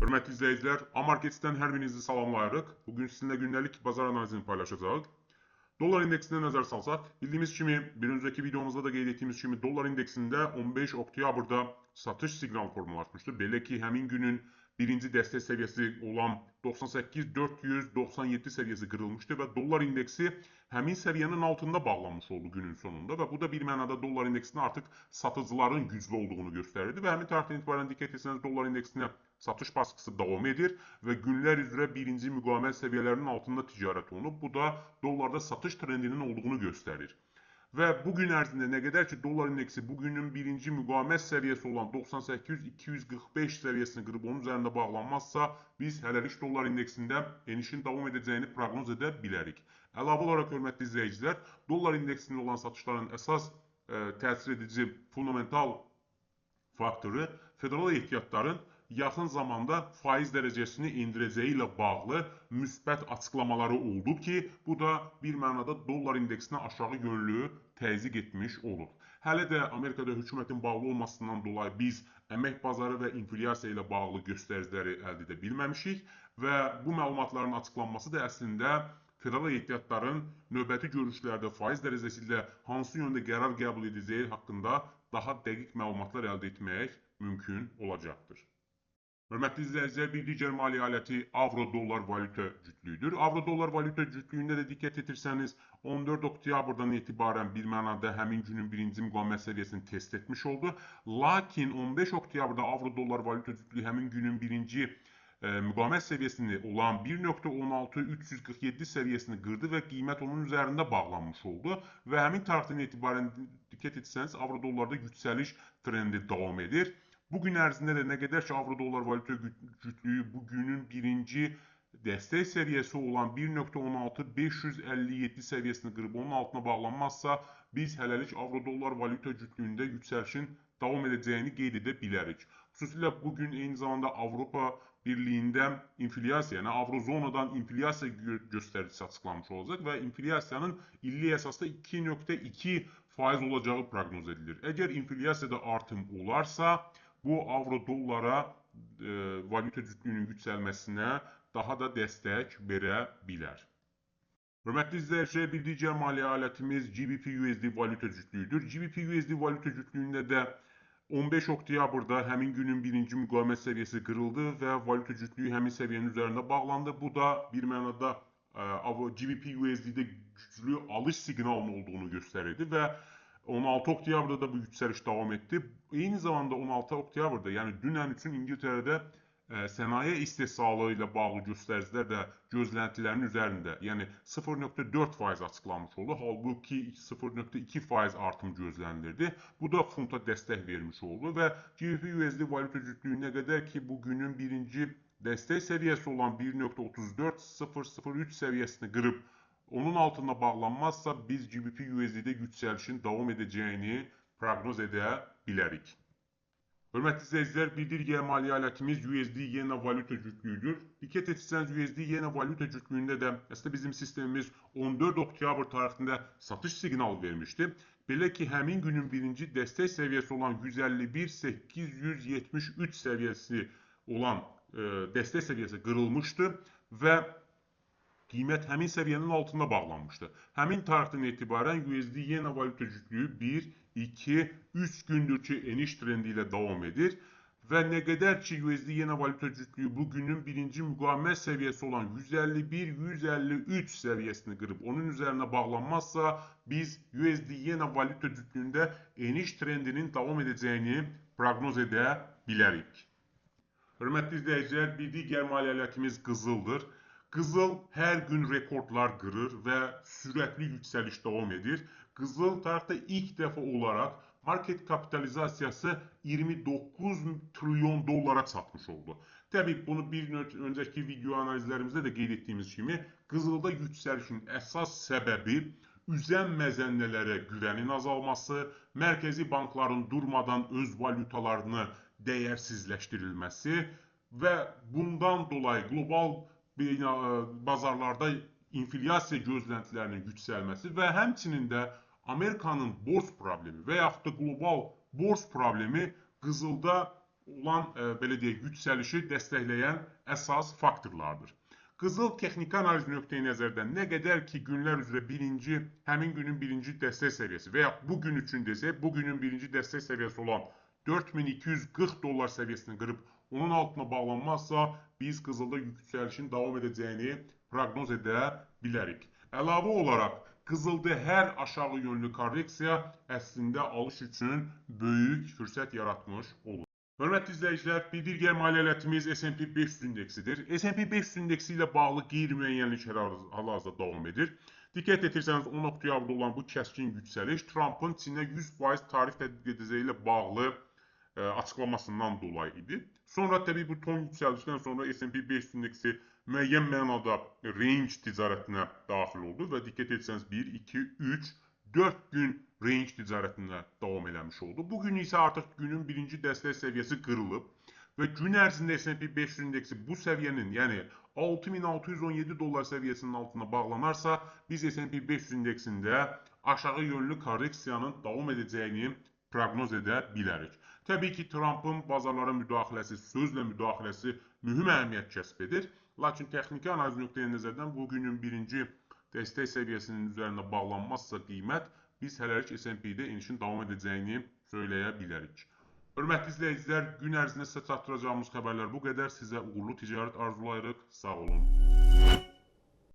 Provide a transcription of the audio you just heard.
Hörmətli izləyicilər, Amarketsdən hər birinizi salamlayırıq. Bugün sizinlə gündəlik bazar analizini paylaşacağıq. Dolar indeksinə nəzər salsaq, bildiyimiz kimi, bir öncəki videomuzda da qeyd etdiyimiz kimi dolar indeksində 15 oktyabrda satış siqnalı formalaşmışdı. Belə ki, həmin günün birinci dəstək səviyyəsi olan 98.497 səviyyəsi qırılmışdı və dollar indeksi həmin səviyyənin altında bağlanmış oldu günün sonunda və bu da bir mənada dollar indeksində artıq satıcıların güclü olduğunu göstərirdi və həmin tarixdən etibarən diqqət etsəniz dollar indeksinə satış baskısı davam edir və günlər üzrə birinci müqavimət səviyyələrinin altında ticarət olunub. Bu da dollarda satış trendinin olduğunu göstərir. Və bugün ərzində nə qədər ki dollar indeksi bugünün birinci müqavimət səviyyəsi olan 98.245 səviyyəsini qırıb onun üzərində bağlanmazsa, biz hələlik dollar indeksində enişin davam edəcəyini proqnoz edə bilərik. Əlavə olaraq, hörmətli izləyicilər, dollar indeksində olan satışların əsas təsir edici fundamental faktoru federal ehtiyatların yaxın zamanda faiz dərəcəsini endirəcəyi ilə bağlı müsbət açıqlamaları oldu ki, bu da bir mənada dollar indeksinə aşağı yönlü təzyiq etmiş olur. Hələ də Amerikada hökumətin bağlı olmasından dolayı biz əmək bazarı və inflyasiya ilə bağlı göstəriciləri əldə edə bilməmişik və bu məlumatların açıqlanması da əslində federal ehtiyatların növbəti görüşlərdə faiz dərəcəsi ilə hansı yöndə qərar qəbul edəcəyi haqqında daha dəqiq məlumatlar əldə etmək mümkün olacaqdır. Hörmətli izləyicilər, bir digər maliyyə aləti avro-dollar valyuta cütlüyüdür. Avro-dollar valyuta cütlüyündə də diqqət etirsəniz, 14 oktyabrdan etibarən bir mənada həmin günün birinci müqavimət səviyyəsini test etmiş oldu. Lakin 15 oktyabrda avro-dollar valyuta cütlüyü həmin günün birinci müqavimət səviyyəsini olan 1.16347 səviyyəsini qırdı və qiymət onun üzərində bağlanmış oldu və həmin tarixdən etibarən diqqət etsəniz, avro-dollarda yüksəliş trendi davam edir. Bugün ərzində də nə qədər ki avro-dollar valyuta cütlüyü bugünün birinci dəstək səviyyəsi olan 1.16557 səviyyəsini qırıb onun altına bağlanmazsa, biz hələlik avro-dollar valyuta cütlüyündə yüksəlişin davam edəcəyini qeyd edə bilərik. Xüsusilə bugün eyni zamanda Avropa Birliyində inflyasiya, yəni avrozonadan inflyasiya göstəricisi açıqlanmış olacaq və inflyasiyanın illik əsasda 2.2% olacağı proqnoz edilir. Əgər inflyasiyada artım olarsa, bu avro-dollara valyuta cütlüyünün yüksəlməsinə daha da dəstək verə bilər. Hörmətli izləyicilər, bir digər maliyyə alətimiz GBP-USD valyuta cütlüyüdür. GBP-USD valyuta cütlüyündə də 15 oktyabrda həmin günün birinci müqavimət səviyyəsi qırıldı və valyuta cütlüyü həmin səviyyənin üzərində bağlandı. Bu da bir mənada GBP-USD-də güclü alış siqnalının olduğunu göstərirdi və 16 oktyabrda da bu yüksəliş davam etdi. Eyni zamanda 16 oktyabrda, yəni dünən üçün İngiltərədə sənaye istehsalı ilə bağlı göstəricilər də gözləntilərin üzərində, yəni 0.4% açıqlanmış oldu. Halbuki 0.2% artım gözlənilirdi. Bu da funta dəstək vermiş oldu və GBP-USD valyuta cütlüyü nə qədər ki bugünün birinci dəstək səviyyəsi olan 1.34003 səviyyəsini qırıb onun altında bağlanmazsa, biz GBP-USD-də yüksəlişin davam edəcəyini proqnoz edə bilərik. Hörmətli izləyicilər, bir digər maliyyə alətimiz USD-YENA valyuta cütlüyüdür. Diqqət etsəniz, USD-YENA valyuta cütlüyündə də əslində bizim sistemimiz 14 oktyabr tarixində satış siqnalı vermişdi. Belə ki, həmin günün birinci dəstək səviyyəsi olan 151.873 səviyyəsi olan dəstək səviyyəsi qırılmışdı və qiymət həmin səviyyənin altında bağlanmışdı. Həmin tarixdən etibarən USD-YENA valyuta cütlüyü 1, 2, 3 gündür ki eniş trendi ilə davam edir və nə qədər ki USD-YENA valyuta cütlüyü bugünün birinci müqavimət səviyyəsi olan 151-153 səviyyəsini qırıb onun üzərində bağlanmazsa, biz USD-YENA valyuta cütlüyündə eniş trendinin davam edəcəyini proqnoz edə bilərik. Hörmətli izləyicilər, bir digər maliyyə alətimiz qızıldır. Qızıl hər gün rekordlar qırır və sürətli yüksəliş davam edir. Qızıl tarixdə ilk dəfə olaraq market kapitalizasiyası 29 trilyon dollara çatmış oldu. Təbii bunu bir öncəki video analizlərimizdə də qeyd etdiyimiz kimi, qızılda yüksəlişin əsas səbəbi üzən məzənnələrə güvənin azalması, mərkəzi bankların durmadan öz valyutalarını dəyərsizləşdirilməsi və bundan dolayı qlobal bazarlarda inflyasiya gözləntilərinin yüksəlməsi və həmçinin də Amerikanın borc problemi və yaxud da qlobal borc problemi qızılda olan belə deyək, yüksəlişi dəstəkləyən əsas faktorlardır. Qızıl texniki analiz nöqteyi nəzərdən nə qədər ki günlər üzrə həmin günün birinci dəstək səviyyəsi və ya bu gün üçün desək, bu günün birinci dəstək səviyyəsi olan 4240 dollar səviyyəsini qırıb onun altına bağlanmazsa, biz qızılda yüksəlişin davam edəcəyini proqnoz edə bilərik. Əlavə olaraq, qızılda hər aşağı yönlü korreksiya əslində alış üçün böyük fürsət yaratmış olur. Hörmətli izləyicilər, bir digər maliyyə alətimiz S&P 500 indeksidir. S&P 500 indeksi ilə bağlı qeyri-müəyyənlik hal-hazırda davam edir. Diqqət etirsəniz, 10 oktyabrda olan bu kəskin yüksəliş Trumpın Çinə 100% tarif tətbiq edəcəyi ilə bağlı açıqlamasından dolayı idi. Sonra təbii bu ton yüksəlişdən sonra S&P 500 indeksi müəyyən mənada range ticarətinə daxil oldu və diqqət etsəniz 1, 2, 3, 4 gün range ticarətində davam eləmiş oldu. Bugün isə artıq günün birinci dəstək səviyyəsi qırılıb və gün ərzində S&P 500 indeksi bu səviyyənin, yəni 6617 dollar səviyyəsinin altına bağlanarsa, biz S&P 500 indeksində aşağı yönlü korreksiyanın davam edəcəyini proqnoz edə bilərik. Təbii ki, Trumpın bazarlara müdaxiləsi, sözlə müdaxiləsi mühüm əhəmiyyət kəsb edir. Lakin texniki analiz nöqteyi nəzərdən bugünün birinci dəstək səviyyəsinin üzərində bağlanmazsa qiymət, biz hələlik S&P-də enişin davam edəcəyini söyləyə bilərik. Hörmətli izləyicilər, gün ərzində sizə çatdıracağımız xəbərlər bu qədər. Sizə uğurlu ticarət arzulayırıq. Sağ olun.